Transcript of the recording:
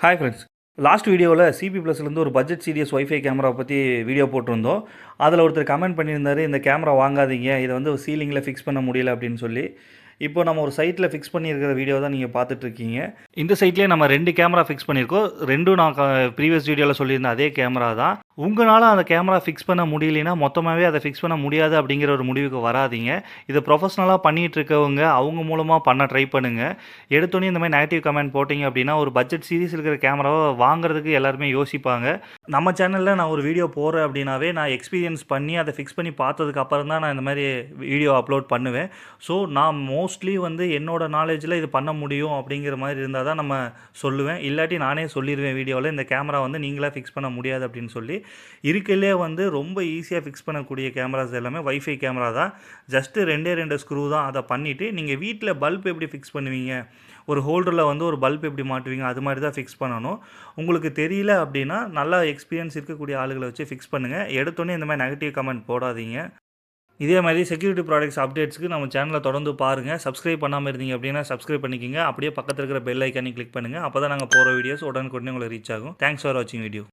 Hi friends. Last வீடியோவில் CP ப்ளஸ்லேருந்து ஒரு budget serious wifi கேமராவை பற்றி வீடியோ போட்டிருந்தோம். அதில் ஒருத்தர் கமெண்ட் பண்ணியிருந்தார், இந்த கேமரா வாங்காதீங்க, இதை வந்து சீலிங்கில் ஃபிக்ஸ் பண்ண முடியல அப்படின்னு சொல்லி. இப்போ நம்ம ஒரு சைட்டில் ஃபிக்ஸ் பண்ணியிருக்கிற வீடியோ தான் நீங்கள் பார்த்துட்ருக்கீங்க. இந்த சைட்லேயே நம்ம 2 கேமரா ஃபிக்ஸ் பண்ணியிருக்கோம். 2ம் நான் ப்ரீவியஸ் வீடியோவில் சொல்லியிருந்தேன் அதே கேமரா தான். உங்களால் அந்த கேமரா ஃபிக்ஸ் பண்ண முடியலைன்னா மொத்தமாகவே அதை ஃபிக்ஸ் பண்ண முடியாது அப்படிங்கிற ஒரு முடிவுக்கு வராதீங்க. இதை ப்ரொஃபஷ்னலாக பண்ணிகிட்டு இருக்கவங்க அவங்க மூலமாக பண்ண ட்ரை பண்ணுங்கள். எடுத்தோன்னே இந்த மாதிரி நெகட்டிவ் கமெண்ட் போட்டிங்க அப்படின்னா ஒரு பட்ஜெட் சீரிஸ் இருக்கிற கேமராவை வாங்குறதுக்கு எல்லாருமே யோசிப்பாங்க. நம்ம சேனலில் நான் ஒரு வீடியோ போடுறேன் அப்படின்னாவே நான் எக்ஸ்பீரியன்ஸ் பண்ணி அதை ஃபிக்ஸ் பண்ணி பார்த்ததுக்கு அப்புறம் தான் நான் இந்த மாதிரி வீடியோ அப்லோட் பண்ணுவேன். ஸோ நான் மோஸ்ட்லி வந்து என்னோட நாலேஜில் இது பண்ண முடியும் அப்படிங்கிற மாதிரி இருந்தால் தான் நம்ம சொல்லுவேன். இல்லாட்டி நானே சொல்லிடுவேன் வீடியோவில், இந்த கேமரா வந்து நீங்களாக ஃபிக்ஸ் பண்ண முடியாது அப்படின்னு சொல்லி. இருக்கலே வந்து ரொம்ப ஈஸியாக ஃபிக்ஸ் பண்ணக்கூடிய கேமராஸ் எல்லாமே வைஃபை கேமரா தான். ஜஸ்ட்டு 2 ஸ்க்ரூ தான். அதை பண்ணிவிட்டு நீங்கள் வீட்டில் பல்ப் எப்படி ஃபிக்ஸ் பண்ணுவீங்க, ஒரு ஹோல்டரில் வந்து ஒரு பல்ப் எப்படி மாட்டுவீங்க, அது மாதிரி தான் ஃபிக்ஸ் பண்ணணும். உங்களுக்கு தெரியல அப்படின்னா நல்லா எக்ஸ்பீரியன்ஸ் இருக்கக்கூடிய ஆளுகளை வச்சு ஃபிக்ஸ் பண்ணுங்கள். எடுத்தோன்னே இந்த மாதிரி நெகட்டிவ் கமெண்ட் போடாதீங்க. இதே மாதிரி செக்யூரிட்டி ப்ராடக்ட்ஸ் அப்டேட்ஸ்க்கு நம்ம சேனலை தொடர்ந்து பாருங்கள். சப்ஸ்கிரைப் பண்ணாமல் இருந்தீங்க அப்படின்னா சப்ஸ்கிரைப் பண்ணிக்கோங்க. அப்படியே பக்கத்தில் இருக்கிற பெல் ஐக்கானே கிளிக் பண்ணுங்கள். அப்போ தான் நாங்கள் போகிற வீடியோஸ் உடனுக்குடனே உங்களுக்கு ரீச் ஆகும். தேங்க்ஸ் ஃபார் வாட்சிங் வீடியோ.